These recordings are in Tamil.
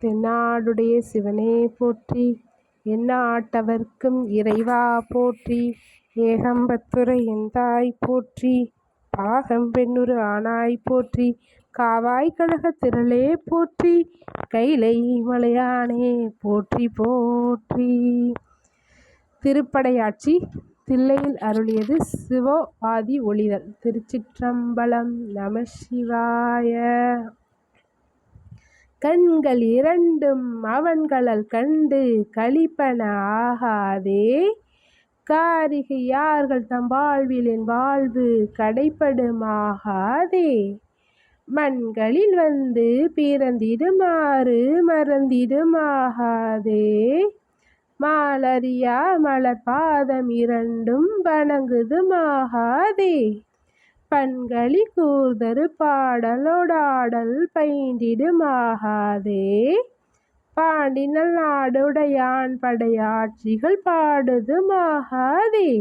தென்னாடுடைய சிவனே போற்றி, எந்நாட்டவர்க்கும் இறைவா போற்றி, ஏகம்பத்துரை எந்தாய் போற்றி, பாகம் பெண்ணுரு ஆனாய் போற்றி, காவாய் கனகத் திரளே போற்றி, கைலை மலையானே போற்றி போற்றி. திருப்படையாட்சி தில்லையில் அருளியது சிவவாதி ஒளிதல். திருச்சிற்றம்பலம். நம சிவாய. கண்கள் இரண்டும் அவன்களல் கண்டு களிப்பன ஆகாதே, காரிகையார்கள் தம் வாழ்வில் என் வாழ்வு கடைப்படுமாகாதே, மண்களில் வந்து பிறந்திடுமாறு மறந்திடுமாகாதே, மாலறியா மலர் பாதம் இரண்டும் வணங்குதுமாகாதே, பண்களி கூர்தரு பாடலோடாடல் பயின்றிடுமாகாதே, பாண்டினல் நாடுடையான் படையாட்சிகள் பாடுதுமாகாதே,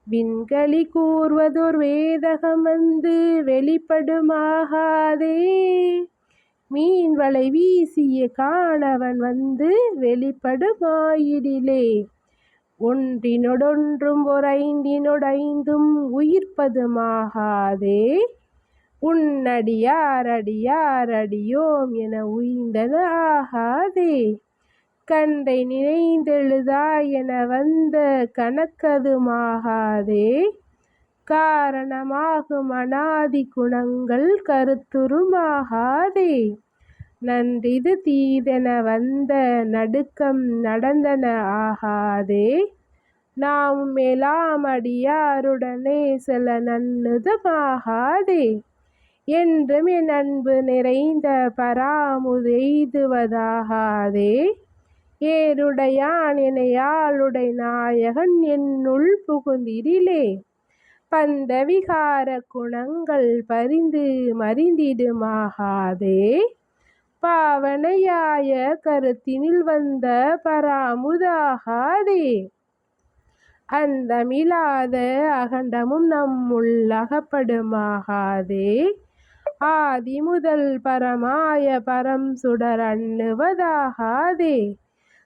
விண்களி கூர்வதோர் வேதகம் வந்து வெளிப்படுமாகாதே, மீன் வலை வீசிய காணவன் வந்து வெளிப்படுமாயிடிலே, ஒன்றினொடொன்றும் ஐந்தினொடைந்தும் உயிர்ப்பதுமாகாதே, உன்னடியார் அடியார் அடியோம் என உய்ந்தன ஆகாதே, கன்றை நினைந்தெழுதாய் என வந்த கணக்கதுமாகாதே, காரணமாகும் அநாதி குணங்கள் கருத்துருமாகாதே, நன்றிது தீதென வந்த நடுக்கம் நடந்தன ஆகாதே, நாம் மேலாம் அடியாருடனே செல நன்னுதமாகாதே, என்றும் என் அன்பு நிறைந்த பராமுதெய்துவதாகாதே, ஏருடையான் எனையாளுடை நாயகன் என்னுள் புகுந்திடிலே, பந்த விகார குணங்கள் பரிந்து மறிந்திடுமாகாதே, பாவனையாய கருத்தினில் வந்த பராமுதாகாதே, அந்தமில்லாத அகண்டமும் நம்முள் அகப்படுமாகாதே, ஆதி முதல் பரமாய பரம் சுடர் அண்ணுவதாகாதே,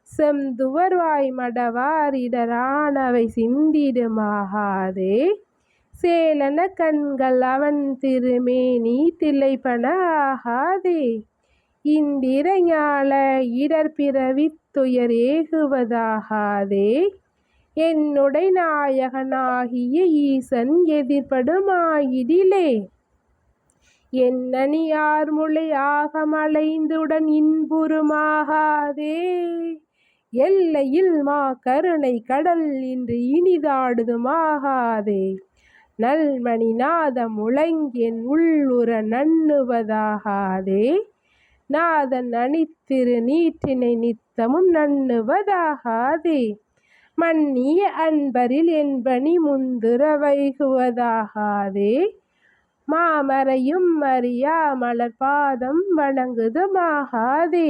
செந்துவர்வாய் மடவாரிடரானவை சிந்திடுமாகாதே, சேலன கண்கள் அவன் திருமேனி திளைப்பன ஆகாதே, இந்திர ஞால இடர்பிறவித் துயர் ஏகுவதாகாதே, என்னுடை நாயகனாகிய ஈசன் எதிர்ப்படுமாயிடிலே, என்னணியார் முளை ஆகமலைந்துடன் இன்புறுமாகாதே, எல்லையில் மா கருணை கடல் இன்று இனிதாடுதுமாகாதே, நல்மணி நாதம் முழங்கென் உள்ளுர நண்ணுவதாகாதே, நாதன் அணித்திரு நீற்றினை நித்தமும் நண்ணுவதாகாதே, மன்னிய அன்பரில் என்பனி முந்துர வைகுவதாகாதே, மாமரையும் அறியா மலர் பாதம் வணங்குதுமாகாதே,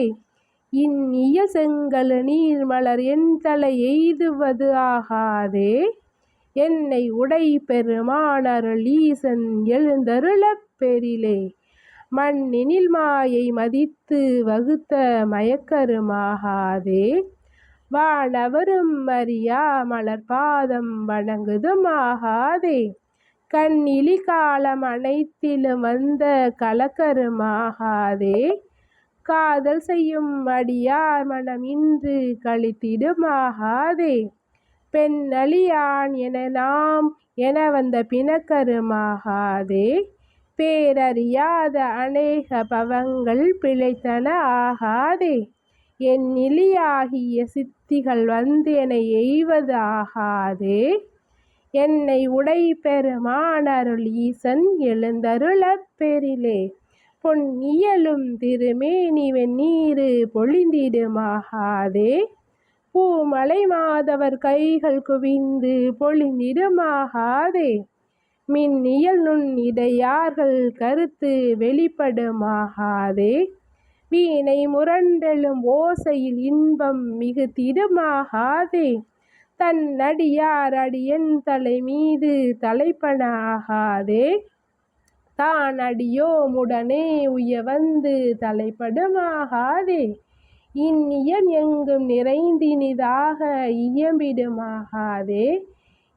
இன்னிய செங்கழு நீர் மலர் என் தலை எய்துவது ஆகாதே, என்னை உடை பெருமானருள் ஈசன் எழுந்தருளப் பெறிலே, மண்ணினில் மாயை மதித்து வகுத்த மயக்கருமாகாதே, வானவரும் அறியா மலர் பாதம் வணங்குதுமாகாதே, கண்ணிலி காலம் அனைத்திலும் வந்த கலக்கருமாகாதே, காதல் செய்யும் அடியார் மனம் இன்று கழித்திடுமாகாதே, பெண்ணழியான் என நாம் என வந்த பிணக்கருமாகாதே, பேரறியாத அநேக பவங்கள் பிழைத்தன ஆகாதே, எண்ணிலியாகிய சித்திகள் வந்து என எய்வது ஆகாதே, என்னை உடை பெருமானருள் ஈசன் எழுந்தருளப் பெறிலே, பொன்னியலும் திருமேனி வெந்நீரு பொழிந்திடுமாகாதே, பூமலை மாதவர் கைகள் குவிந்து பொழிந்திடுமாகாதே, மின்னியல் நுண்ணிடையார்கள் கருத்து வெளிப்படுமாகாதே, வீணை முரண்டெழும் ஓசையில் இன்பம் மிகுத்திடுமாகாதே, தன்னடியார் அடியன் தலை மீது தலைப்பன ஆகாதே, தான் அடியோமுடனே உய வந்து தலைப்படுமாகாதே, இந்நியம் எங்கும் நிறைந்தினிதாக இயம்பிடுமாகாதே.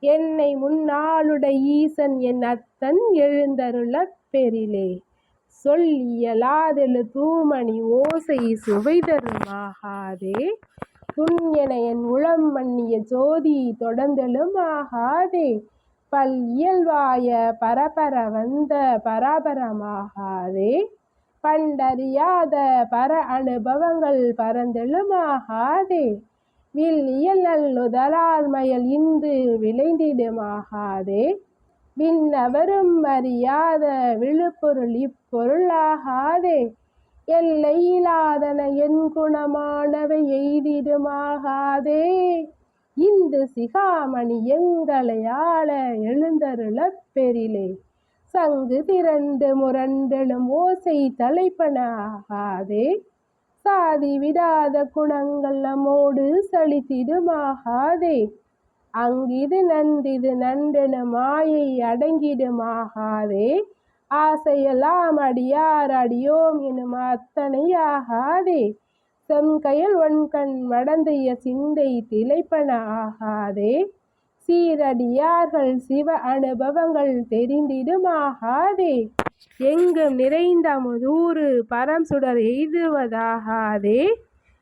என்னை முன்னாளுடை ஈசன் என் அத்தன் எழுந்தருளப் பெறிலே. சொல்லியலாதெழு தூமணி ஓசை சுவைதருமாகாதே. துண்என என் உளம் மன்னிய ஜோதி தொடர்ந்தெழுமாகாதே. பல் இயல்வாய பரபர வந்த பராபரமாகாதே. பண்டறியாத பர அனுபவங்கள் பரந்தெழுமாகாதே. வில் இயல் நல்லுதலால் மயல் இன்று விளைந்திடுமாகாதே. விண்ணவரும் அறியாத விழுப்பொருள் இப்பொருளாகாதே. எல்லையிலாதன என் குணமானவை எய்திடுமாகாதே. இந்து சிகாமணி எங்களை ஆள எழுந்தருளப் பெறிலே. சங்கு திரண்டு முரண்டெழும் ஓசை தலைப்பன ஆகாதே. சாதி விடாத குணங்கள் நம்மோடு சலித்திடுமாகாதே. அங்கிது நன்றிது நன்றென மாயை அடங்கிடுமாகாதே. ஆசையெல்லாம் அடியார் அடியோம் எனும் அத்தனையாகாதே. செம்கையல் ஒன்கண் மடந்தைய சிந்தை திளைப்பன ஆகாதே. சீரடியார்கள் சிவ அனுபவங்கள் தெரிந்திடுமாகாதே. எங்கும் நிறைந்த அமுதூறு பரம் சுடர் எய்துவதாகாதே.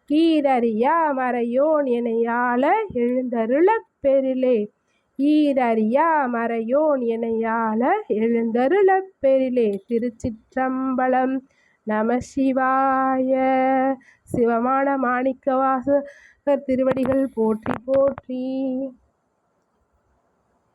ஈரறியா மறையோன் எனையாள எழுந்தருளப் பெறிலே. ஈரறியா மறையோன் எனையாள எழுந்தருளப் பெறிலே. திருச்சிற்றம்பலம். நம சிவாய. சிவமான மாணிக்க வாசகர் திருவடிகள் போற்றி போற்றி.